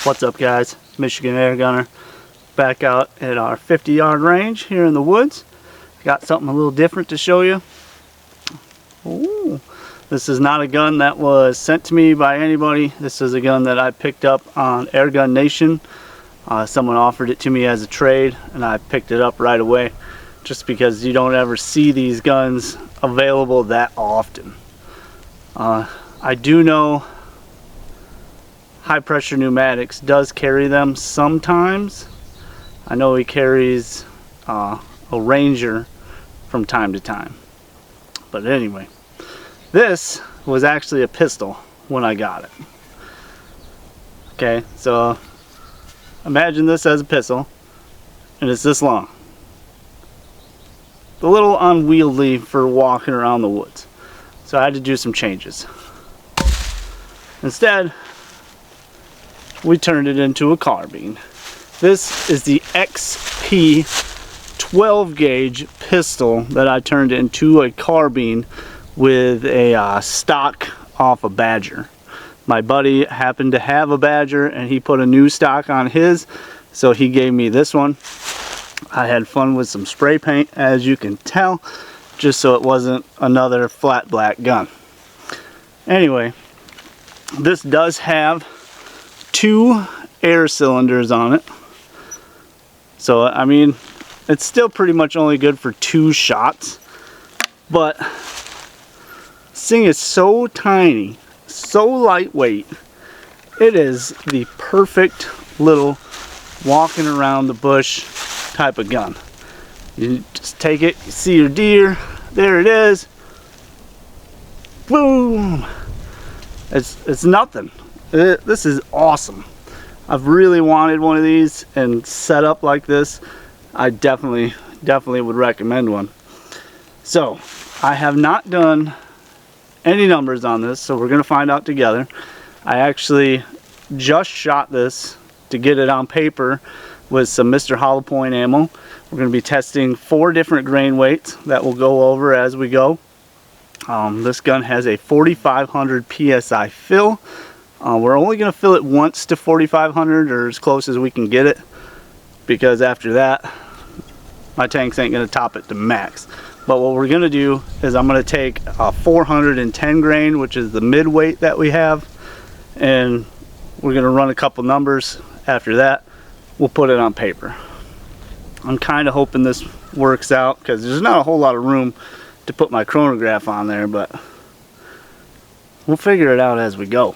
What's up, guys? Michigan Air Gunner back out at our 50-yard range here in the woods. Got something a little different to show you. Ooh. This is not a gun that was sent to me by anybody. This is a gun that I picked up on Airgun Nation. Someone offered it to me as a trade and I picked it up right away, just because you don't ever see these guns available that often. I do know High Pressure Pneumatics does carry them sometimes. I know he carries a Ranger from time to time. But anyway, this was actually a pistol when I got it. Okay, so imagine this as a pistol, and it's this long. A little unwieldy for walking around the woods. So I had to do some changes. Instead, we turned it into a carbine. This is the XP 12 gauge pistol that I turned into a carbine with a stock off a Badger. My buddy happened to have a Badger and he put a new stock on his, so he gave me this one. I had fun with some spray paint, as you can tell, just so it wasn't another flat black gun. Anyway, this does have 2 air cylinders on it. So, I mean, it's still pretty much only good for 2 shots. But, seeing it's so tiny, so lightweight, it is the perfect little walking around the bush type of gun. You just take it, you see your deer, there it is. Boom! It's nothing. This is awesome. I've really wanted one of these, and set up like this, I definitely would recommend one. So, I have not done any numbers on this, so we're going to find out together. I actually just shot this to get it on paper with some Mr. Hollow Point ammo. We're going to be testing 4 different grain weights that we'll go over as we go. This gun has a 4,500 PSI fill. We're only going to fill it once to 4,500, or as close as we can get it, because after that my tanks ain't going to top it to max. But what we're going to do is I'm going to take a 410 grain, which is the mid weight that we have, and we're going to run a couple numbers. After that, we'll put it on paper. I'm kind of hoping this works out, because there's not a whole lot of room to put my chronograph on there, but we'll figure it out as we go.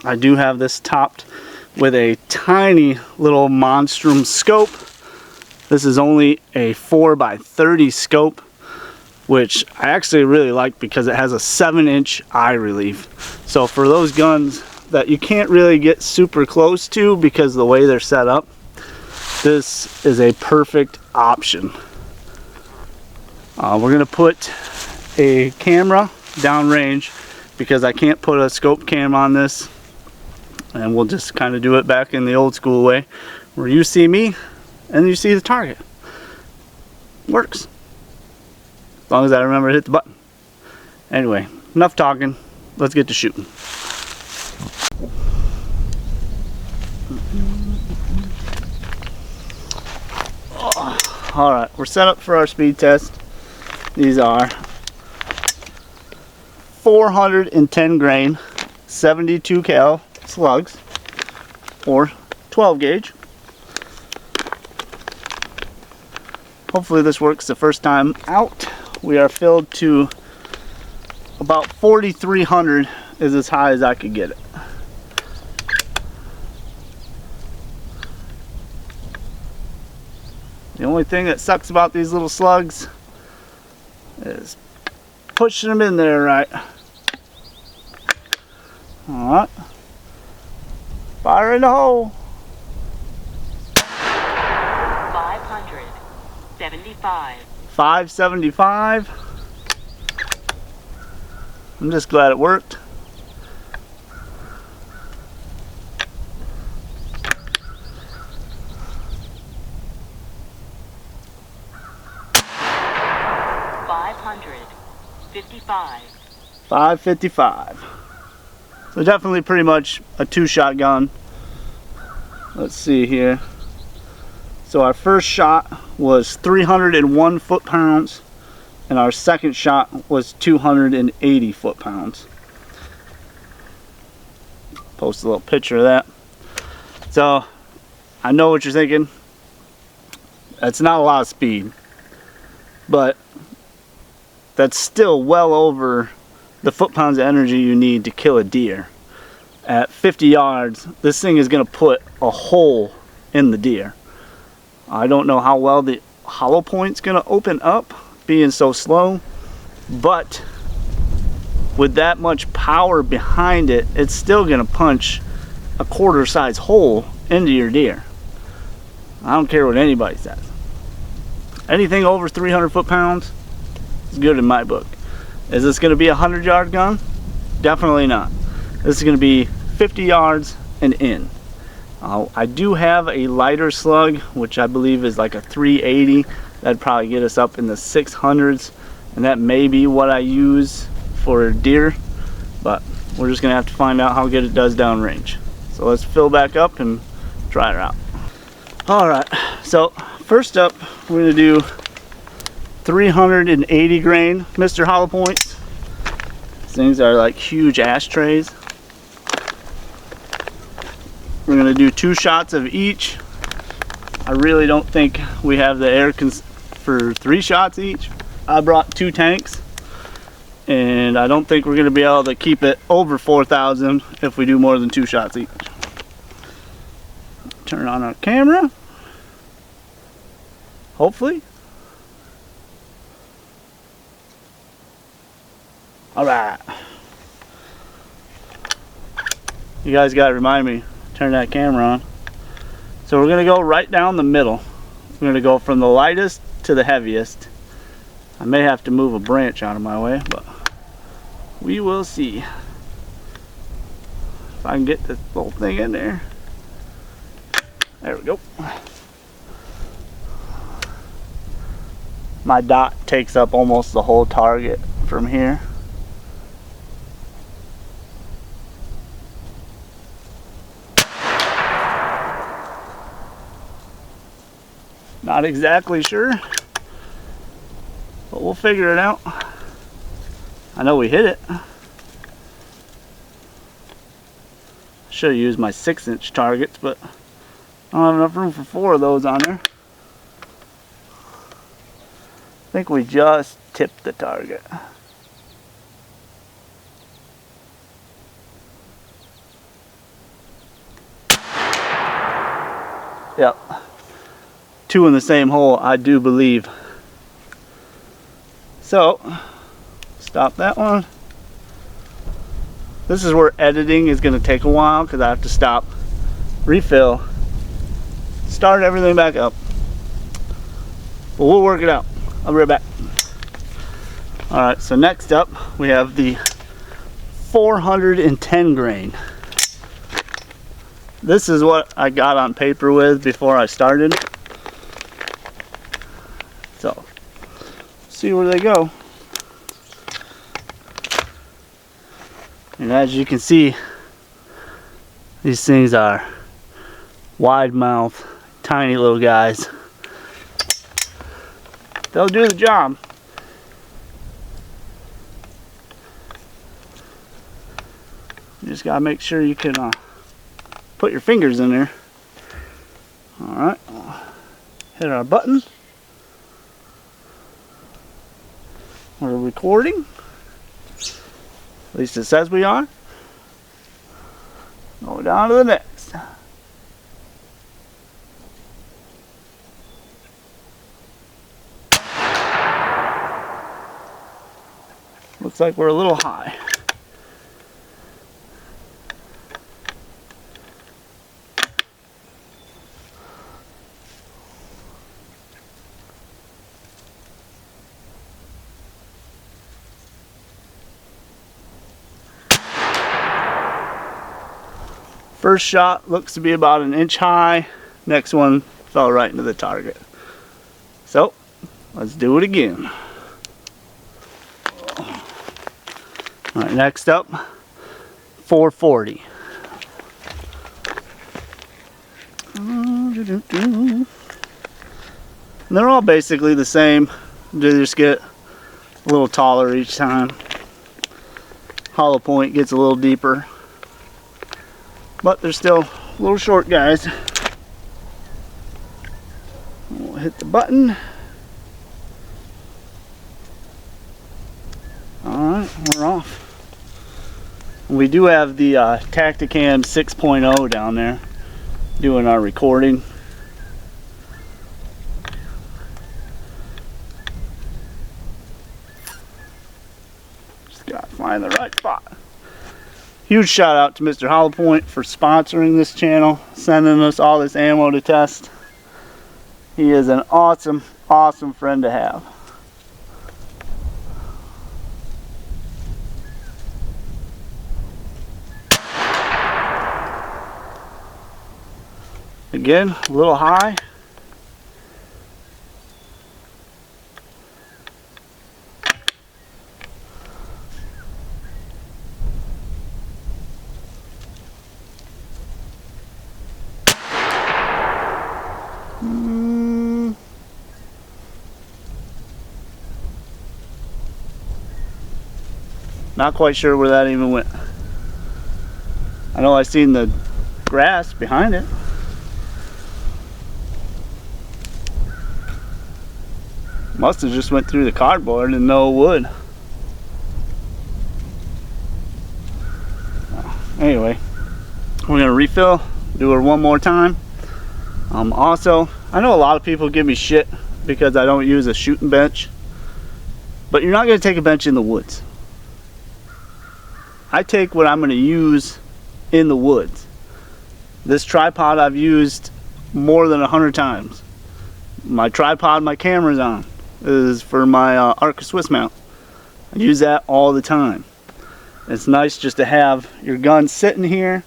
I do have this topped with a tiny little Monstrum scope. This is only a 4x30 scope, which I actually really like because it has a 7-inch eye relief. So for those guns that you can't really get super close to because of the way they're set up, this is a perfect option. We're going to put a camera downrange because I can't put a scope cam on this, and we'll just kind of do it back in the old school way, where you see me and you see the target. Works. As long as I remember to hit the button. Anyway, enough talking. Let's get to shooting. Alright, we're set up for our speed test. These are 410 grain 72 cal slugs, or 12 gauge. Hopefully this works the first time out. We are filled to about 4,300 is as high as I could get it. The only thing that sucks about these little slugs is pushing them in there right. Alright. Fire in the hole. 575. 575. I'm just glad it worked. $555. 555. So definitely pretty much a 2-shot gun. let's see here. So our first shot was 301 foot-pounds, and our second shot was 280 foot-pounds. Post a little picture of that. So I know what you're thinking. That's not a lot of speed, but that's still well over the foot-pounds of energy you need to kill a deer. At 50 yards, this thing is going to put a hole in the deer. I don't know how well the hollow point's going to open up being so slow, but with that much power behind it, it's still going to punch a quarter-size hole into your deer. I don't care what anybody says. Anything over 300 foot-pounds is good in my book. Is this going to be a 100-yard gun? Definitely not. This is going to be 50 yards and in. I do have a lighter slug, which I believe is like a 380. That'd probably get us up in the 600s, and that may be what I use for deer, but we're just going to have to find out how good it does downrange. So let's fill back up and try it out. Alright, so first up we're going to do 380 grain Mr. Hollow Points. These things are like huge ashtrays. We're going to do 2 shots of each. I really don't think we have the Airguns for 3 shots each. I brought 2 tanks, and I don't think we're going to be able to keep it over 4,000 if we do more than 2 shots each. Turn on our camera. Hopefully. Alright. You guys got to remind me, turn that camera on. So we're going to go right down the middle. We're going to go from the lightest to the heaviest. I may have to move a branch out of my way, but we will see. If I can get this little thing in there. There we go. My dot takes up almost the whole target from here. Not exactly sure, but we'll figure it out. I know we hit it. Should have used my 6-inch targets, but I don't have enough room for 4 of those on there. I think we just tipped the target. Yep. 2 in the same hole, I do believe. So, stop that one. This is where editing is going to take a while because I have to stop, refill, start everything back up. But we'll work it out. I'll be right back. Alright, so next up we have the 410 grain. This is what I got on paper with before I started. So, see where they go. And as you can see, these things are wide mouth, tiny little guys. They'll do the job. You just gotta make sure you can put your fingers in there. Alright, hit our button. We're recording. At least it says we are. Go down to the next. Looks like we're a little high. First shot looks to be about 1 inch high. Next one fell right into the target. So, let's do it again. Alright, next up, 440. And they're all basically the same. They just get a little taller each time. Hollow point gets a little deeper. But they're still little short guys. We'll hit the button. Alright, we're off. We do have the Tacticam 6.0 down there doing our recording. Just gotta find the right spot. Huge shout out to Mr. Hollow Point for sponsoring this channel, sending us all this ammo to test. He is an awesome, awesome friend to have. Again, a little high. Not quite sure where that even went. I know I seen the grass behind it. Must have just went through the cardboard and no wood. Anyway, we're gonna refill, do her one more time. Also, I know a lot of people give me shit because I don't use a shooting bench, but you're not gonna take a bench in the woods. I take what I'm gonna use in the woods. This tripod I've used more than 100 times. My tripod my camera's on is for my Arca Swiss mount. I use that all the time. It's nice just to have your gun sitting here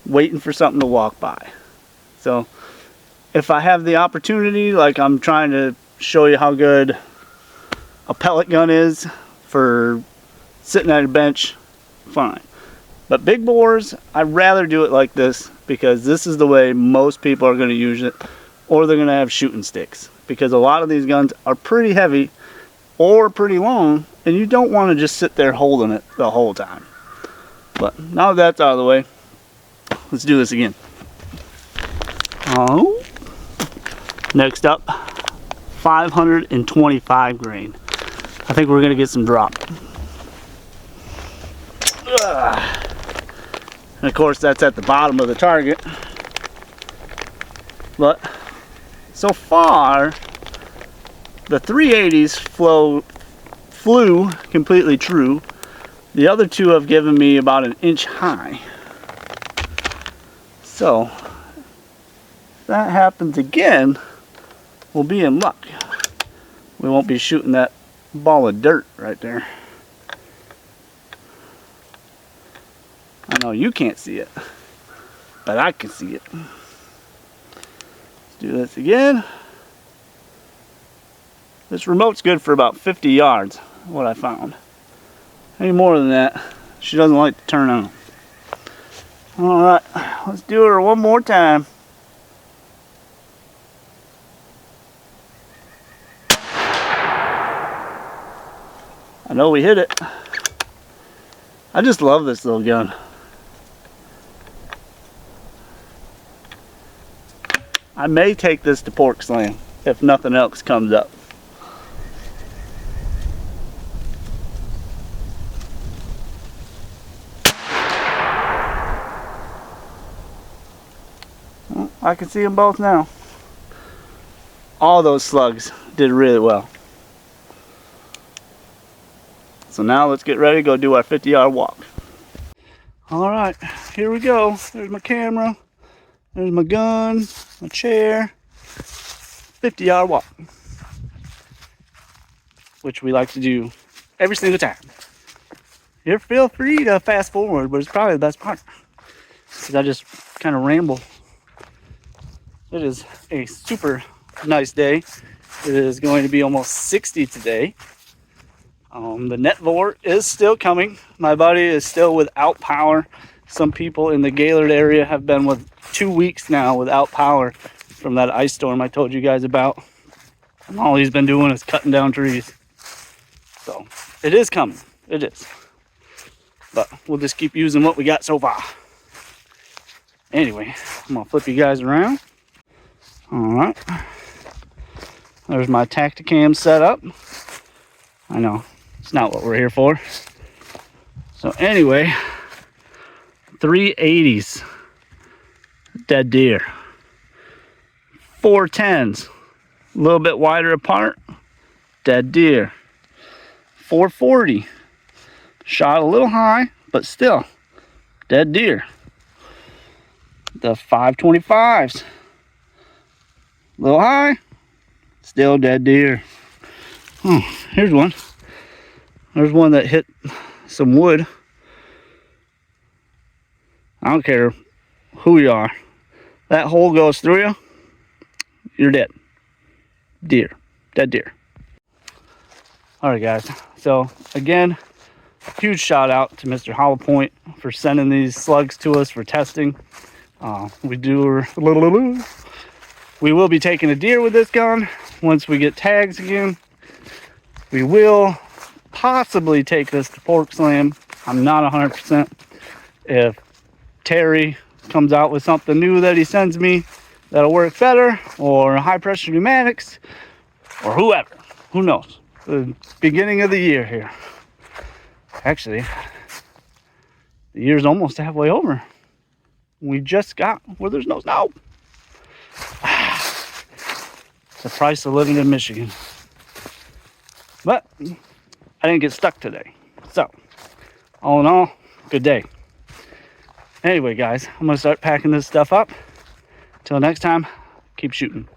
waiting for something to walk by. So if I have the opportunity, like I'm trying to show you how good a pellet gun is for sitting at a bench, fine. But big bores, I'd rather do it like this because this is the way most people are going to use it, or they're going to have shooting sticks, because a lot of these guns are pretty heavy or pretty long and you don't want to just sit there holding it the whole time. But now that that's out of the way, let's do this again. Oh, next up, 525 grain. I think we're going to get some drop. And of course that's at the bottom of the target, but so far the 380s flew completely true. The other two have given me about an inch high. So if that happens again, we'll be in luck. We won't be shooting that ball of dirt right there. I know you can't see it, but I can see it. Let's do this again. This remote's good for about 50 yards, what I found. Any more than that, she doesn't like to turn on. Alright, let's do her one more time. I know we hit it. I just love this little gun. I may take this to Pork Slam if nothing else comes up. Well, I can see them both now. All those slugs did really well. So now let's get ready to go do our 50-yard walk. Alright, here we go. There's my camera. There's my gun, my chair, 50-yard walk, which we like to do every single time. You feel free to fast forward, but it's probably the best part because I just kind of ramble. It is a super nice day. It is going to be almost 60 today. The net vort is still coming. My buddy is still without power. Some people in the Gaylord area have been with 2 weeks now without power from that ice storm I told you guys about. And all he's been doing is cutting down trees. So it is coming. It is. But we'll just keep using what we got so far. Anyway, I'm gonna flip you guys around. All right. There's my Tacticam setup. I know, it's not what we're here for. So anyway, 380s, dead deer. 410s, a little bit wider apart, dead deer. 440, shot a little high, but still, dead deer. The 525s, a little high, still dead deer. Oh, here's one. There's one that hit some wood. I don't care who you are. That hole goes through you, you're dead. Deer. Dead deer. Alright guys, so again, huge shout out to Mr. Hollow Point for sending these slugs to us for testing. We will be taking a deer with this gun once we get tags again. We will possibly take this to Pork Slam. I'm not 100%. If Terry comes out with something new that he sends me that'll work better, or high pressure pneumatics, or whoever, who knows. The beginning of the year here. Actually, the year's almost halfway over. We just got where there's no snow. The price of living in Michigan. But I didn't get stuck today. So, all in all, good day. Anyway, guys, I'm going to start packing this stuff up. Till next time, keep shooting.